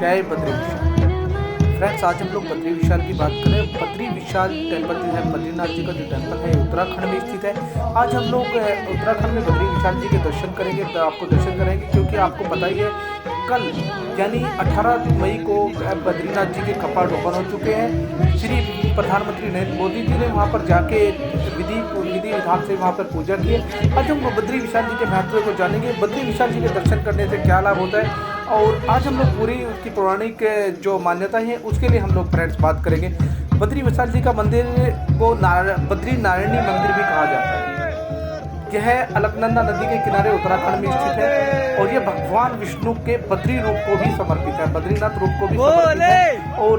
जय बद्री विशाल। फ्रेंड्स, आज हम लोग बद्री विशाल की बात करें। बद्री विशाल टेम्पल जो है, बद्रीनाथ जी का जो टेम्पल है उत्तराखंड में स्थित है। आज हम लोग उत्तराखंड में बद्री विशाल जी के दर्शन करेंगे, तो आपको दर्शन कराएंगे, क्योंकि आपको पता ही है कल यानी 18 मई को बद्रीनाथ जी के कपाट ओपन हो चुके हैं। श्री प्रधानमंत्री नरेंद्र मोदी जी ने वहाँ पर जाके विधि विधान से वहाँ पर पूजा की है। आज हम बद्री विशाल जी के महत्व को जानेंगे, बद्री विशाल जी के दर्शन करने से क्या लाभ होता है, और आज हम लोग पूरी उसकी पौराणिक जो मान्यता है उसके लिए हम लोग फ्रेंड्स बात करेंगे। बद्री विशाल जी का मंदिर को बद्री नारायणी मंदिर भी कहा जाता है। यह अलकनंदा नदी के किनारे उत्तराखंड में स्थित है, और यह भगवान विष्णु के बद्री रूप को भी समर्पित है, बद्रीनाथ रूप को भी समर्पित है। और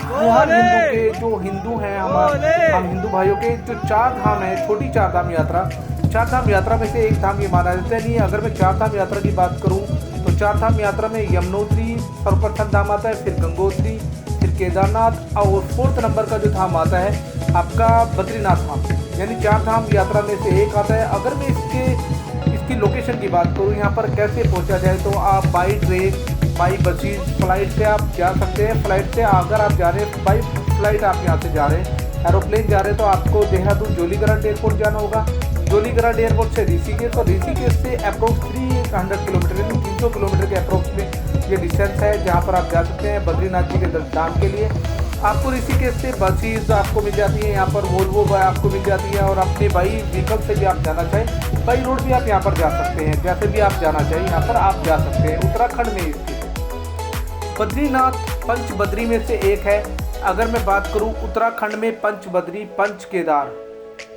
हर हिंदू के जो हिंदू हैं, हम हिंदू भाइयों के जो 4 धाम है, छोटी 4 धाम यात्रा, 4 धाम यात्रा में से एक धाम ये माना जाता है। नहीं, अगर मैं 4 धाम यात्रा की बात करूँ तो 4 धाम यात्रा में यमुनोत्री सर्वप्रथम धाम आता है, फिर गंगोत्री, फिर केदारनाथ, और 4th नंबर का जो धाम आता है आपका बद्रीनाथ धाम, यानी 4 धाम यात्रा में से एक आता है। अगर मैं इसकी लोकेशन की बात करूँ, यहाँ पर कैसे पहुँचा जाए, तो आप by train, by buses, flight से आप जा सकते हैं। फ्लाइट से अगर आप जा रहे हैं, बाई फ्लाइट आप यहाँ से जा रहे हैं, एरोप्लेन जा रहे हैं, तो आपको देहरादून जोलीग्रांट एयरपोर्ट जाना होगा। जोलीग्रांट एयरपोर्ट से ऋषिकेश, और ऋषिकेश से अप्रोक्स 300 किलोमीटर यानी 300 किलोमीटर के अप्रोक्स में ये डिस्टेंस है, जहाँ पर आप जा सकते हैं बद्रीनाथ जी के धाम के लिए। आपको ऋषिकेश से बसेस आपको मिल जाती है, यहाँ पर वोल्वो आपको मिल जाती है, और अपने बाई व्हीकल से भी आप जाना चाहें, बाई रोड भी आप यहाँ पर जा सकते हैं, जैसे भी आप जाना चाहिए यहाँ पर आप जा सकते हैं। उत्तराखंड में स्थित है बद्रीनाथ, पंच बद्री में से एक है। अगर मैं बात करूँ उत्तराखंड में पंच बद्री, पंच केदार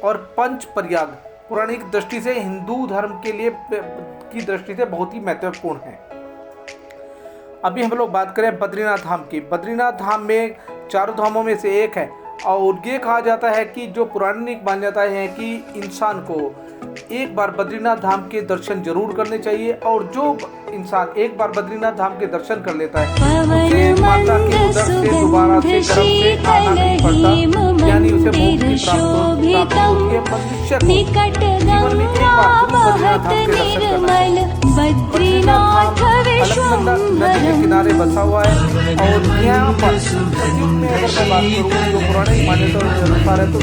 और पंच प्रयाग पौराणिक दृष्टि से हिंदू धर्म के लिए की दृष्टि से बहुत ही महत्वपूर्ण है। अभी हम लोग बात करें बद्रीनाथ धाम की। बद्रीनाथ धाम में 4 धामों में से एक है, और ये कहा जाता है कि जो पौराणिक मान्यताएं हैं कि इंसान को एक बार बद्रीनाथ धाम के दर्शन जरूर करने चाहिए, और जो इंसान एक बार बद्रीनाथ धाम के दर्शन कर लेता है उसे माता के उदर से दोबारा से गर्भ से आना नहीं पड़ता, यानी उसे मुक्ति प्राप्त होती है। मनुष्य को जीवन में एक बार बद्रीनाथ धाम के दर्शन करना चाहिए। बद्रीनाथ अलकनंदा नदी के किनारे बसा हुआ है, और यहाँ पर में अगर मैं बात करूँ जो पौराणिक मान्यता के अनुसार है, तो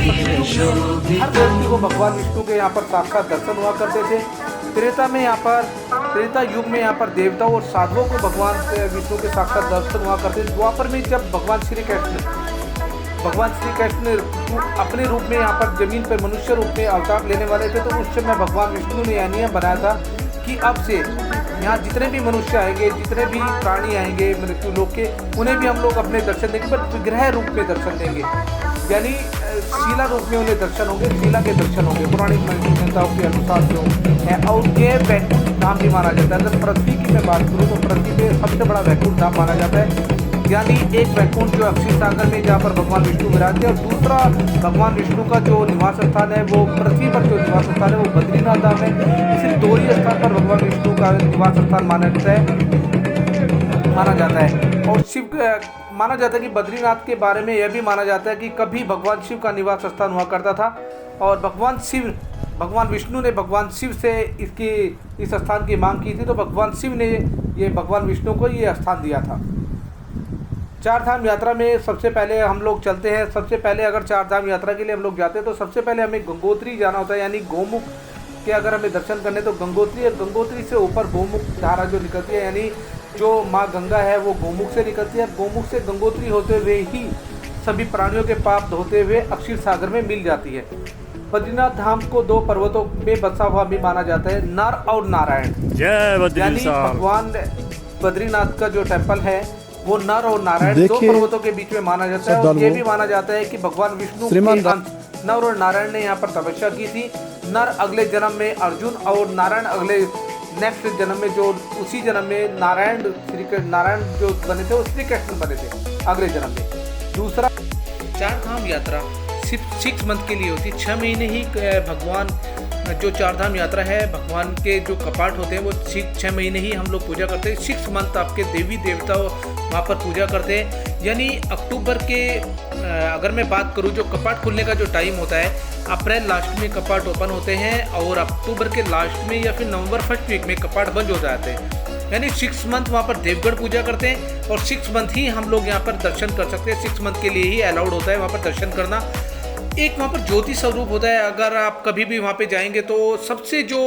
हर व्यक्ति को भगवान विष्णु के यहाँ पर साक्षात दर्शन हुआ करते थे। त्रेता युग में यहाँ पर देवताओं और साधुओं को भगवान विष्णु के साक्षात दर्शन हुआ करते थे। द्वापर में जब भगवान श्री कृष्ण अपने रूप में यहाँ पर जमीन पर मनुष्य रूप में अवतार लेने वाले थे, तो उस समय भगवान विष्णु ने यह नियम बनाया था कि अब से यहाँ जितने भी मनुष्य आएंगे, जितने भी प्राणी आएंगे मृत्यु लोक के, उन्हें भी हम लोग अपने दर्शन देंगे, पर विग्रह रूप में दर्शन देंगे, यानी शिला रूप में उन्हें दर्शन होंगे, शिला के दर्शन होंगे पौराणिक मान्यताओं के अनुसार जो है। और ये वैकुंठ धाम भी माना जाता है। अगर पृथ्वी की मैं बात करूँ तो पृथ्वी पे सबसे बड़ा वैकुंठ धाम माना जाता है, यानी एक वैकुंठ जो अक्षीर सागर में जहाँ पर भगवान विष्णु विराजते हैं, और दूसरा भगवान विष्णु का जो निवास स्थान है, वो पृथ्वी पर जो निवास स्थान है वो बद्रीनाथ धाम है। सिर्फ 2 ही स्थान पर भगवान विष्णु का निवास स्थान माना जाता है। और माना जाता है कि बद्रीनाथ के बारे में यह भी माना जाता है कि कभी भगवान शिव का निवास स्थान हुआ करता था, और भगवान विष्णु ने भगवान शिव से इस स्थान की मांग की थी, तो भगवान शिव ने ये भगवान विष्णु को ये स्थान दिया था। 4 धाम यात्रा में सबसे पहले हम लोग चलते हैं। सबसे पहले अगर 4 धाम यात्रा के लिए हम लोग जाते हैं, तो सबसे पहले हमें गंगोत्री जाना होता है, यानी गौमुख के अगर हमें दर्शन करने तो गंगोत्री, और गंगोत्री से ऊपर गौमुख धारा जो निकलती है, यानी जो माँ गंगा है वो गौमुख से निकलती है। गौमुख से गंगोत्री होते हुए ही सभी प्राणियों के पाप धोते हुए अक्षीर सागर में मिल जाती है। बद्रीनाथ धाम को 2 पर्वतों में बसा हुआ भी माना जाता है, नर और नारायण, यानी भगवान बद्रीनाथ का जो टेम्पल है वो नर और नारायण 2 पर्वतों के बीच में माना जाता है। और ये भी माना जाता है कि भगवान विष्णु के अंश नर और नारायण ने यहाँ पर तपस्या की थी। नर अगले जन्म में अर्जुन, और नारायण अगले नेक्स्ट जन्म में जो उसी जन्म में नारायण जो बने थे वो श्री कृष्ण बने थे अगले जन्म में। दूसरा, 4 धाम यात्रा सिर्फ 6 मंथ के लिए होती है। 6 महीने ही भगवान जो 4 धाम यात्रा है, भगवान के जो कपाट होते हैं वो 6 महीने ही हम लोग पूजा करते हैं। 6 मंथ आपके देवी देवता वहाँ पर पूजा करते हैं, यानी अक्टूबर के अगर मैं बात करूँ जो कपाट खुलने का जो टाइम होता है, अप्रैल लास्ट में कपाट ओपन होते हैं, और अक्टूबर के लास्ट में या फिर नवंबर फर्स्ट वीक में कपाट बंद हो जाते हैं। यानी 6 मंथ वहाँ पर देवगढ़ पूजा करते हैं और 6 मंथ ही हम लोग यहाँ पर दर्शन कर सकते हैं। 6 मंथ के लिए ही अलाउड होता है वहाँ पर दर्शन करना। एक वहाँ पर ज्योति स्वरूप होता है, अगर आप कभी भी वहाँ पे जाएंगे तो सबसे जो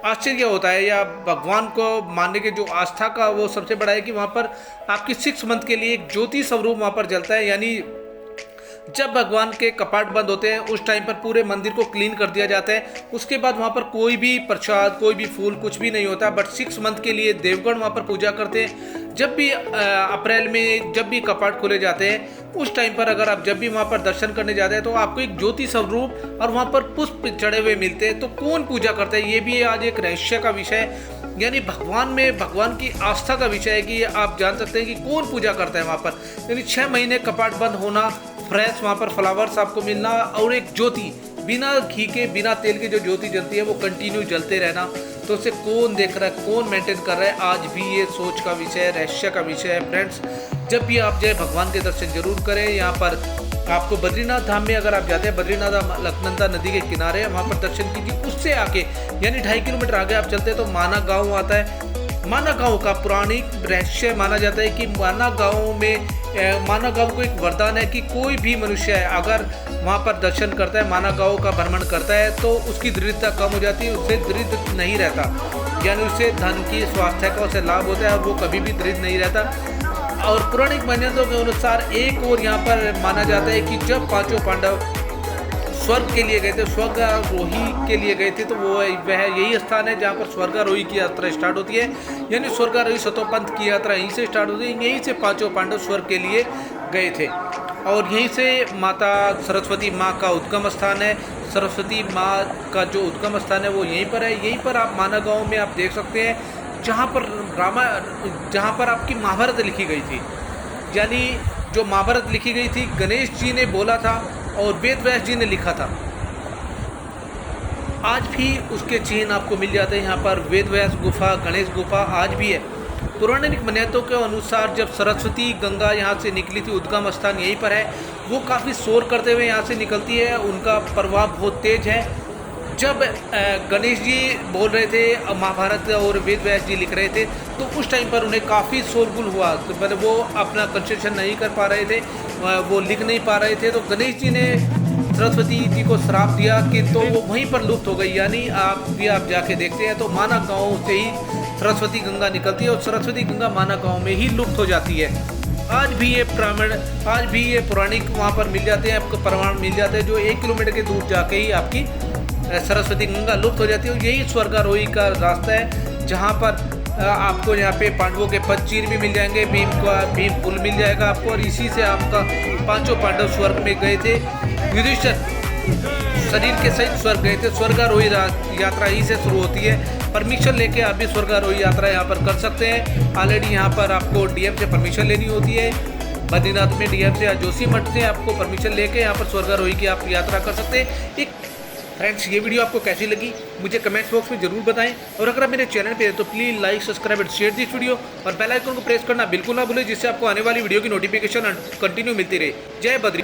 आश्चर्य होता है या भगवान को मानने के जो आस्था का वो सबसे बड़ा है कि वहाँ पर आपकी 6 मंथ के लिए एक ज्योति स्वरूप वहाँ पर जलता है। यानी जब भगवान के कपाट बंद होते हैं उस टाइम पर पूरे मंदिर को क्लीन कर दिया जाता है। उसके बाद वहाँ पर कोई भी प्रसाद, कोई भी फूल, कुछ भी नहीं होता। बट 6 मंथ के लिए देवगढ़ वहाँ पर पूजा करते हैं। जब भी अप्रैल में जब भी कपाट खोले जाते हैं उस टाइम पर अगर आप जब भी वहाँ पर दर्शन करने जाते हैं तो आपको एक ज्योति स्वरूप और वहाँ पर पुष्प चढ़े हुए मिलते हैं। तो कौन पूजा करता है, ये भी आज एक रहस्य का विषय है। यानी भगवान की आस्था का विषय है कि आप जान सकते हैं कि कौन पूजा करता है वहाँ पर। यानी 6 महीने कपाट बंद होना, फ्रेश वहाँ पर फ्लावर्स आपको मिलना और एक ज्योति बिना घी के बिना तेल के जो ज्योति जलती है वो कंटिन्यू जलते रहना। तो उसे कौन देख रहा है, कौन मेंटेन कर रहा है, आज भी ये सोच का विषय है, रहस्य का विषय है। फ्रेंड्स, जब भी आप जाए भगवान के दर्शन जरूर करें। यहाँ पर आपको बद्रीनाथ धाम में अगर आप जाते हैं, बद्रीनाथ धाम अलकनंदा नदी के किनारे वहाँ पर दर्शन कीजिए। उससे आगे यानी 2.5 किलोमीटर आगे आप चलते हैं तो माना गाँव आता है। माना गांव का पौराणिक रहस्य माना जाता है कि माना गांव को एक वरदान है कि कोई भी मनुष्य है अगर वहां पर दर्शन करता है, माना गांव का भ्रमण करता है तो उसकी दरिद्रता कम हो जाती है, उससे दरिद्र नहीं रहता। यानी उससे धन की, स्वास्थ्य का उसे लाभ होता है और वो कभी भी दरिद्र नहीं रहता। और पौराणिक मान्यताओं के अनुसार एक और यहाँ पर माना जाता है कि जब 5 पांडव स्वर्ग के लिए गए थे, स्वर्गारोही के लिए गए थे, तो वह यही स्थान है जहाँ पर स्वर्गारोही की यात्रा स्टार्ट होती है। यानी स्वर्गारोही सतोपंथ की यात्रा यहीं से स्टार्ट होती है। यहीं से 5 पांडव स्वर्ग के लिए गए थे और यहीं से माता सरस्वती माँ का उद्गम स्थान है। सरस्वती माँ का जो उद्गम स्थान है वो यहीं पर है। यहीं पर आप माना गाँव में आप देख सकते हैं जहाँ पर आपकी महाभारत लिखी गई थी। यानी जो महाभारत लिखी गई थी गणेश जी ने बोला था और वेद व्यास जी ने लिखा था। आज भी उसके चिन्ह आपको मिल जाते हैं। यहाँ पर वेद व्यास गुफा, गणेश गुफा आज भी है। पौराणिक मान्यताओं के अनुसार जब सरस्वती गंगा यहाँ से निकली थी, उद्गम स्थान यहीं पर है, वो काफ़ी शोर करते हुए यहाँ से निकलती है। उनका प्रभाव बहुत तेज है। जब गणेश जी बोल रहे थे, महाभारत और वेद व्यास जी लिख रहे थे, तो उस टाइम पर उन्हें काफ़ी शोरगुल हुआ। तो मतलब वो अपना कंसंट्रेशन नहीं कर पा रहे थे, वो लिख नहीं पा रहे थे। तो गणेश जी ने सरस्वती जी को श्राप दिया कि तो वो वहीं पर लुप्त हो गई। यानी आप जाके देखते हैं तो माना गाँव से ही सरस्वती गंगा निकलती है और सरस्वती गंगा माना गाँव में ही लुप्त हो जाती है। आज भी ये पौराणिक वहाँ पर मिल जाते हैं, आपको प्रमाण मिल जाते हैं जो 1 किलोमीटर के दूर जाके ही आपकी सरस्वती गंगा लुप्त हो जाती है। और यही स्वर्गारोही का रास्ता है जहाँ पर आपको यहाँ पे पांडवों के पदचिन्ह भी मिल जाएंगे, भीम पुल मिल जाएगा आपको। और इसी से आपका 5 पांडव स्वर्ग में गए थे। युधिष्ठिर शरीर के सहित स्वर्ग गए थे। स्वर्गारोही यात्रा ही से शुरू होती है। परमिशन लेके आप भी स्वर्गारोही यात्रा यहाँ पर कर सकते हैं। ऑलरेडी यहाँ पर आपको डीएम से परमिशन लेनी होती है। बद्रीनाथ में डीएम से या जोशीमठ से आपको परमिशन लेके यहाँ पर स्वर्गारोही की आप यात्रा कर सकते हैं। फ्रेंड्स, ये वीडियो आपको कैसी लगी मुझे कमेंट बॉक्स में जरूर बताएं। और अगर आप मेरे चैनल पे हैं तो प्लीज़ लाइक, सब्सक्राइब और शेयर दिस वीडियो और बेल आइकन को प्रेस करना बिल्कुल ना भूलें, जिससे आपको आने वाली वीडियो की नोटिफिकेशन कंटिन्यू मिलती रहे। जय बद्री।